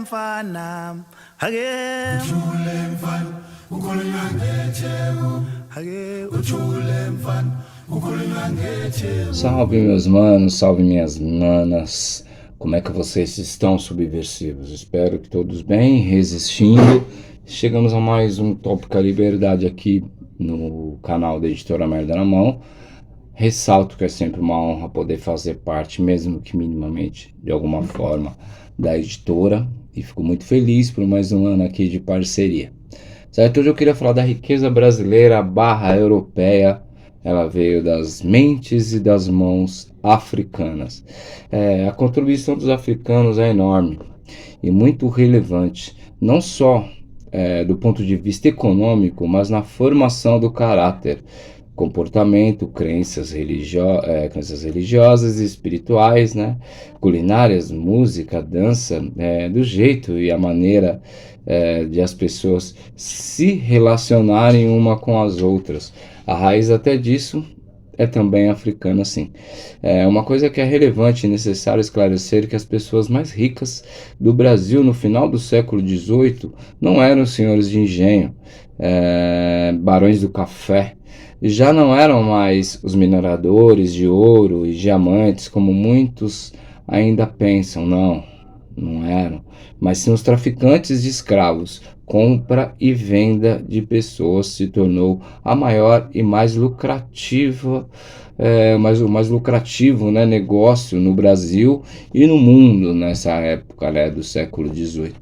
mfana hake ukhulunywa mfana ukhulunywa ngetheku. Salve meus manos, salve minhas manas. Como é que vocês estão, subversivos? Espero que todos bem, resistindo. Chegamos a mais um Tópica Liberdade aqui no canal da Editora Merda na Mão. Ressalto que é sempre uma honra poder fazer parte, mesmo que minimamente, de alguma forma, da editora. E fico muito feliz por mais um ano aqui de parceria. Certo? Hoje eu queria falar da riqueza brasileira / europeia. Ela veio das mentes e das mãos africanas. A contribuição dos africanos é enorme e muito relevante, não só do ponto de vista econômico, mas na formação do caráter, comportamento, crenças religiosas e espirituais, né? Culinárias, música, dança, do jeito e a maneira de as pessoas se relacionarem uma com as outras. A raiz até disso é também africana, sim. Uma coisa que é relevante e necessário esclarecer que as pessoas mais ricas do Brasil no final do século XVIII não eram senhores de engenho, barões do café, já não eram mais os mineradores de ouro e diamantes, como muitos ainda pensam, não eram, mas sim os traficantes de escravos. Compra e venda de pessoas se tornou a maior e mais lucrativa, o mais lucrativo, né, negócio no Brasil e no mundo nessa época, né, do século XVIII.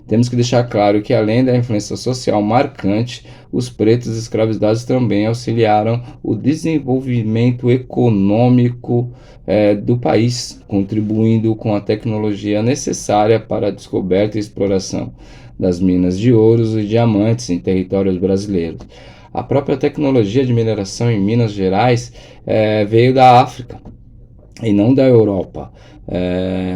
Temos que deixar claro que, além da influência social marcante, os pretos escravizados também auxiliaram o desenvolvimento econômico do país, contribuindo com a tecnologia necessária para a descoberta e exploração das minas de ouros e diamantes em territórios brasileiros. A própria tecnologia de mineração em Minas Gerais veio da África e não da Europa.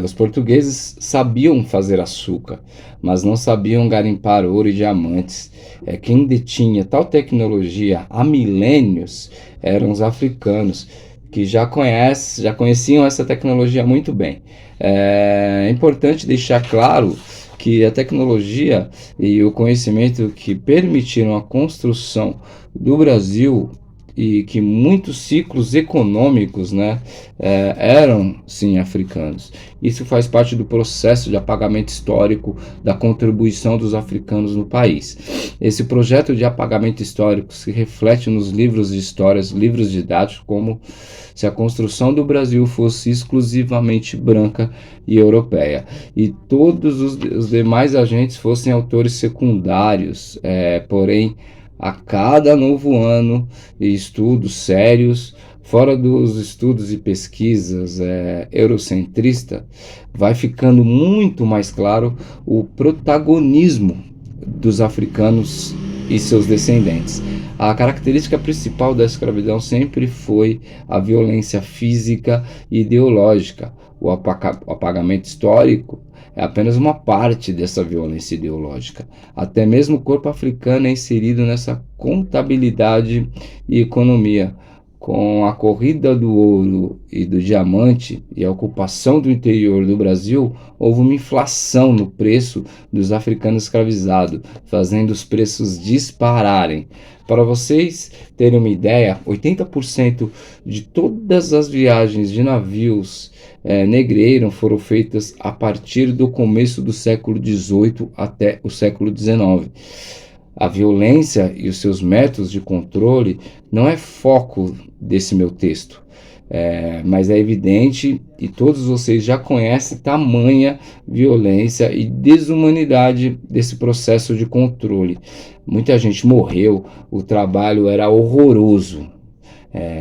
Os portugueses sabiam fazer açúcar, mas não sabiam garimpar ouro e diamantes. Quem detinha tal tecnologia há milênios eram os africanos, que já conheciam essa tecnologia muito bem. É importante deixar claro que a tecnologia e o conhecimento que permitiram a construção do Brasil e que muitos ciclos econômicos, né, eram sim africanos. Isso faz parte do processo de apagamento histórico da contribuição dos africanos no país. Esse projeto de apagamento histórico se reflete nos livros de histórias, livros didáticos, como se a construção do Brasil fosse exclusivamente branca e europeia, e todos os demais agentes fossem autores secundários, porém, a cada novo ano e estudos sérios, fora dos estudos e pesquisas eurocentristas, vai ficando muito mais claro o protagonismo dos africanos e seus descendentes. A característica principal da escravidão sempre foi a violência física e ideológica. O apagamento histórico é apenas uma parte dessa violência ideológica. Até mesmo o corpo africano é inserido nessa contabilidade e economia. Com a corrida do ouro e do diamante e a ocupação do interior do Brasil, houve uma inflação no preço dos africanos escravizados, fazendo os preços dispararem. Para vocês terem uma ideia, 80% de todas as viagens de navios negreiros foram feitas a partir do começo do século XVIII até o século XIX. A violência e os seus métodos de controle não é foco desse meu texto, mas é evidente e todos vocês já conhecem tamanha violência e desumanidade desse processo de controle. Muita gente morreu, o trabalho era horroroso.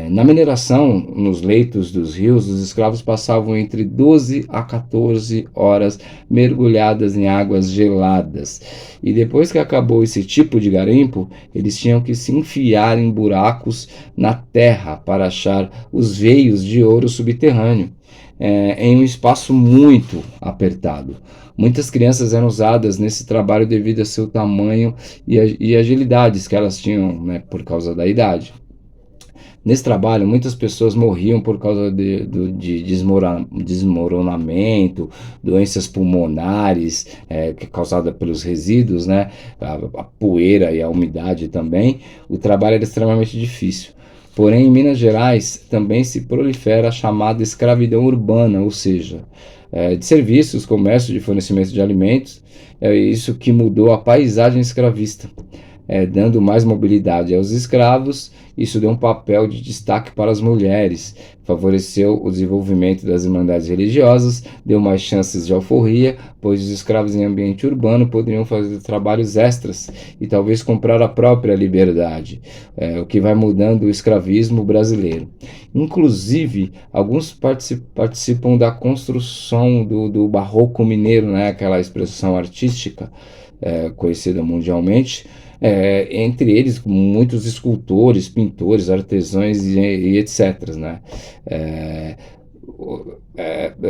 Na mineração, nos leitos dos rios, os escravos passavam entre 12 a 14 horas mergulhadas em águas geladas. E depois que acabou esse tipo de garimpo, eles tinham que se enfiar em buracos na terra para achar os veios de ouro subterrâneo, em um espaço muito apertado. Muitas crianças eram usadas nesse trabalho devido a seu tamanho e agilidades que elas tinham, né, por causa da idade. Nesse trabalho, muitas pessoas morriam por causa de desmoronamento, doenças pulmonares, que é causada pelos resíduos, né? A poeira e a umidade também. O trabalho era extremamente difícil. Porém, em Minas Gerais também se prolifera a chamada escravidão urbana, ou seja, de serviços, comércio, de fornecimento de alimentos. É isso que mudou a paisagem escravista, dando mais mobilidade aos escravos. Isso deu um papel de destaque para as mulheres, favoreceu o desenvolvimento das irmandades religiosas, deu mais chances de alforria, pois os escravos em ambiente urbano poderiam fazer trabalhos extras e talvez comprar a própria liberdade, o que vai mudando o escravismo brasileiro. Inclusive, alguns participam da construção do barroco mineiro, né, aquela expressão artística conhecida mundialmente, entre eles muitos escultores, pintores, artesãos e etc. Né?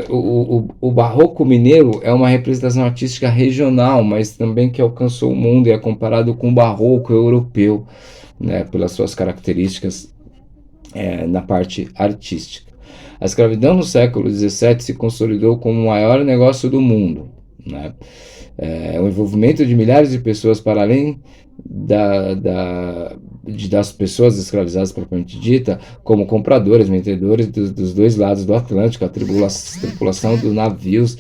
O barroco mineiro é uma representação artística regional, mas também que alcançou o mundo e é comparado com o barroco europeu, né, pelas suas características na parte artística. A escravidão no século XVII se consolidou como o maior negócio do mundo, né? O envolvimento de milhares de pessoas para além das pessoas escravizadas propriamente dita, como compradores, vendedores dos dois lados do Atlântico, a tripulação dos navios,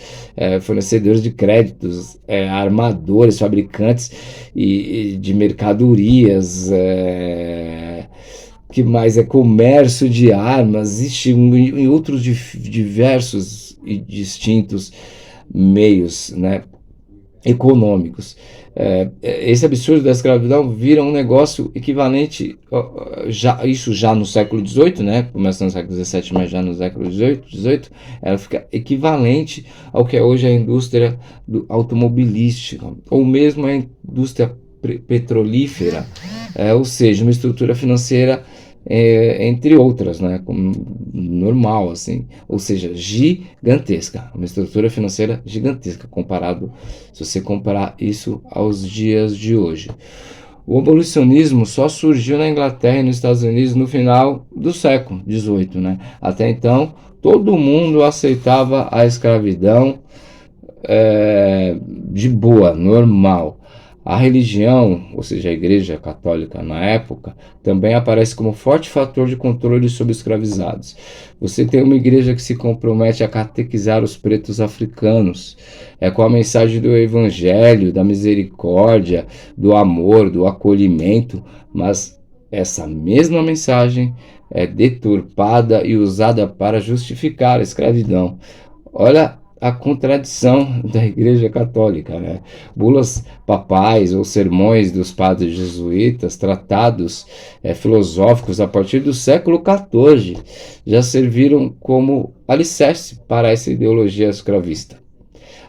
fornecedores de créditos, armadores, fabricantes e de mercadorias, que mais comércio de armas, em outros diversos e distintos meios, né, econômicos. Esse absurdo da escravidão vira um negócio equivalente, isso já no século XVIII, né? Começa no século XVII, mas já no século XVIII, ela fica equivalente ao que é hoje a indústria automobilística, ou mesmo a indústria petrolífera, ou seja, uma estrutura financeira entre outras, né, como normal, assim, ou seja, gigantesca, uma estrutura financeira gigantesca comparado, se você comparar isso aos dias de hoje. O abolicionismo só surgiu na Inglaterra e nos Estados Unidos no final do século XVIII, né? Até então, todo mundo aceitava a escravidão de boa, normal. A religião, ou seja, a Igreja Católica na época, também aparece como forte fator de controle sobre os escravizados. Você tem uma igreja que se compromete a catequizar os pretos africanos, com a mensagem do evangelho, da misericórdia, do amor, do acolhimento, mas essa mesma mensagem é deturpada e usada para justificar a escravidão. Olha a contradição da Igreja Católica, né? Bulas papais ou sermões dos padres jesuítas, tratados filosóficos a partir do século XIV, já serviram como alicerce para essa ideologia escravista.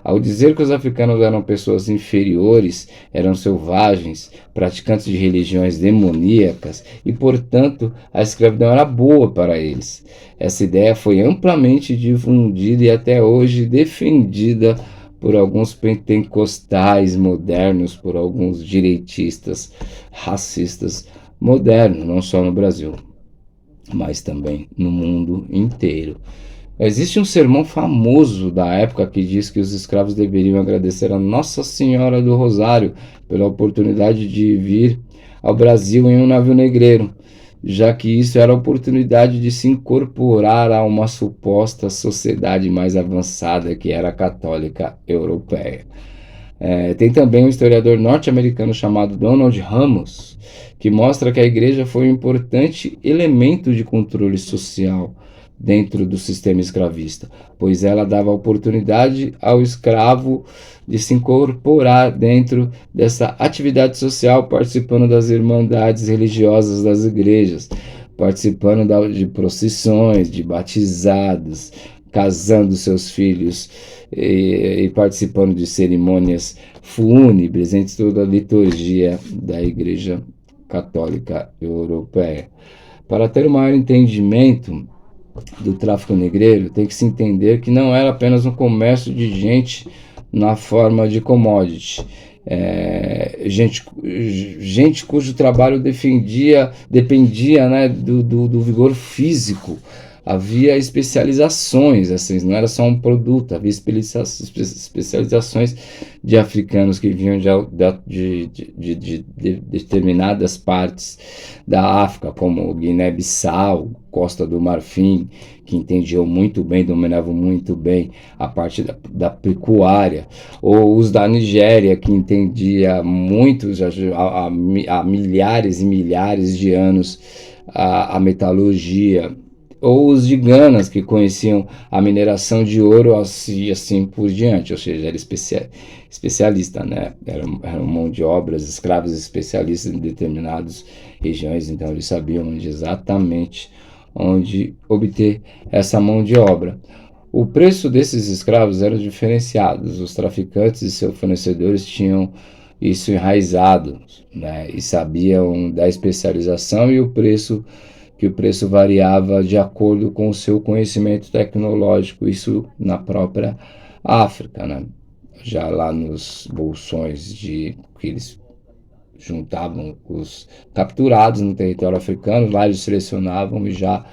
Ao dizer que os africanos eram pessoas inferiores, eram selvagens, praticantes de religiões demoníacas e, portanto, a escravidão era boa para eles. Essa ideia foi amplamente difundida e até hoje defendida por alguns pentecostais modernos, por alguns direitistas racistas modernos, não só no Brasil, mas também no mundo inteiro. Existe um sermão famoso da época que diz que os escravos deveriam agradecer a Nossa Senhora do Rosário pela oportunidade de vir ao Brasil em um navio negreiro, já que isso era a oportunidade de se incorporar a uma suposta sociedade mais avançada que era a católica europeia. Tem também um historiador norte-americano chamado Donald Ramos, que mostra que a igreja foi um importante elemento de controle social dentro do sistema escravista, pois ela dava oportunidade ao escravo de se incorporar dentro dessa atividade social, participando das irmandades religiosas das igrejas, participando de procissões, de batizados, casando seus filhos e participando de cerimônias fúnebres, entre toda a liturgia da Igreja Católica Europeia. Para ter um maior entendimento do tráfico negreiro, tem que se entender que não era apenas um comércio de gente na forma de commodity. gente cujo trabalho dependia, né, do vigor físico. Havia especializações, assim, não era só um produto, havia especializações de africanos que vinham de determinadas partes da África, como Guiné-Bissau, Costa do Marfim, que entendiam muito bem, dominavam muito bem a parte da pecuária, ou os da Nigéria, que entendia muito, há milhares e milhares de anos, a metalurgia, ou os de Ganas, que conheciam a mineração de ouro assim por diante, ou seja, era especialista, né? Eram mão de obras, escravos especialistas em determinadas regiões, então eles sabiam exatamente onde obter essa mão de obra. O preço desses escravos era diferenciado, os traficantes e seus fornecedores tinham isso enraizado, né? E sabiam da especialização e o preço variava de acordo com o seu conhecimento tecnológico, isso na própria África, né? Já lá nos bolsões que eles juntavam os capturados no território africano, lá eles selecionavam e já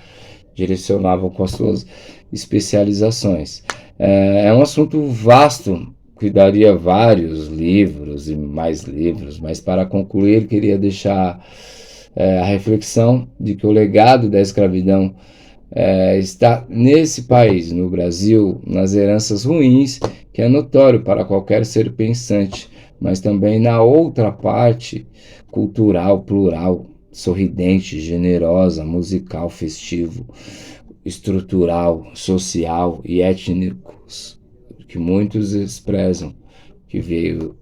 direcionavam com as suas especializações. É um assunto vasto, que daria vários livros e mais livros, mas para concluir, queria deixar a reflexão de que o legado da escravidão está nesse país, no Brasil, nas heranças ruins, que é notório para qualquer ser pensante, mas também na outra parte cultural, plural, sorridente, generosa, musical, festivo, estrutural, social e étnicos, que muitos desprezam, que veio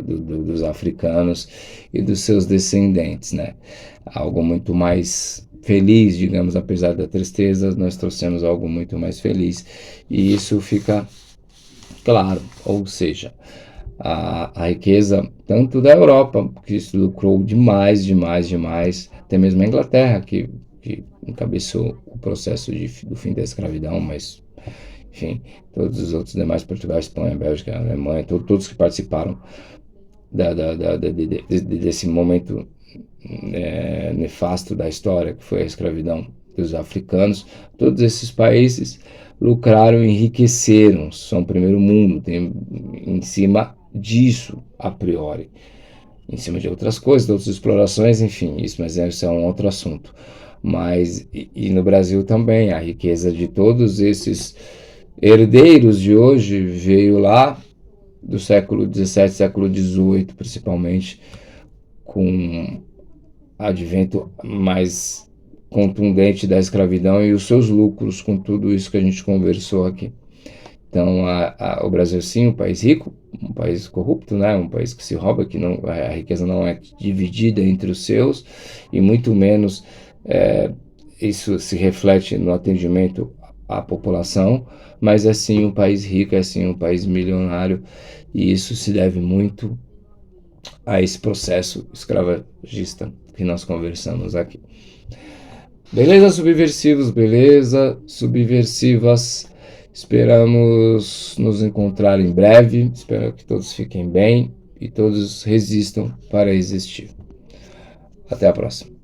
dos africanos e dos seus descendentes, né? Algo muito mais feliz, digamos, apesar da tristeza, nós trouxemos algo muito mais feliz, e isso fica claro, ou seja, a riqueza tanto da Europa, que se lucrou demais, até mesmo a Inglaterra, que encabeçou o processo do fim da escravidão, mas enfim, todos os outros demais, Portugal, Espanha, Bélgica, Alemanha, todos que participaram desse momento nefasto da história, que foi a escravidão dos africanos, todos esses países lucraram e enriqueceram, são o primeiro mundo, tem em cima disso, a priori, em cima de outras coisas, de outras explorações, enfim, mas esse é um outro assunto. Mas, e no Brasil também, a riqueza de todos esses herdeiros de hoje veio lá do século XVII, século XVIII, principalmente, com o advento mais contundente da escravidão e os seus lucros com tudo isso que a gente conversou aqui. Então, o Brasil, sim, um país rico, um país corrupto, né? Um país que se rouba, que não, a riqueza não é dividida entre os seus, e muito menos isso se reflete no atendimento à população, mas é sim um país rico, é sim um país milionário, e isso se deve muito a esse processo escravagista que nós conversamos aqui. Beleza, subversivos? Beleza, subversivas? Esperamos nos encontrar em breve. Espero que todos fiquem bem e todos resistam para existir. Até a próxima.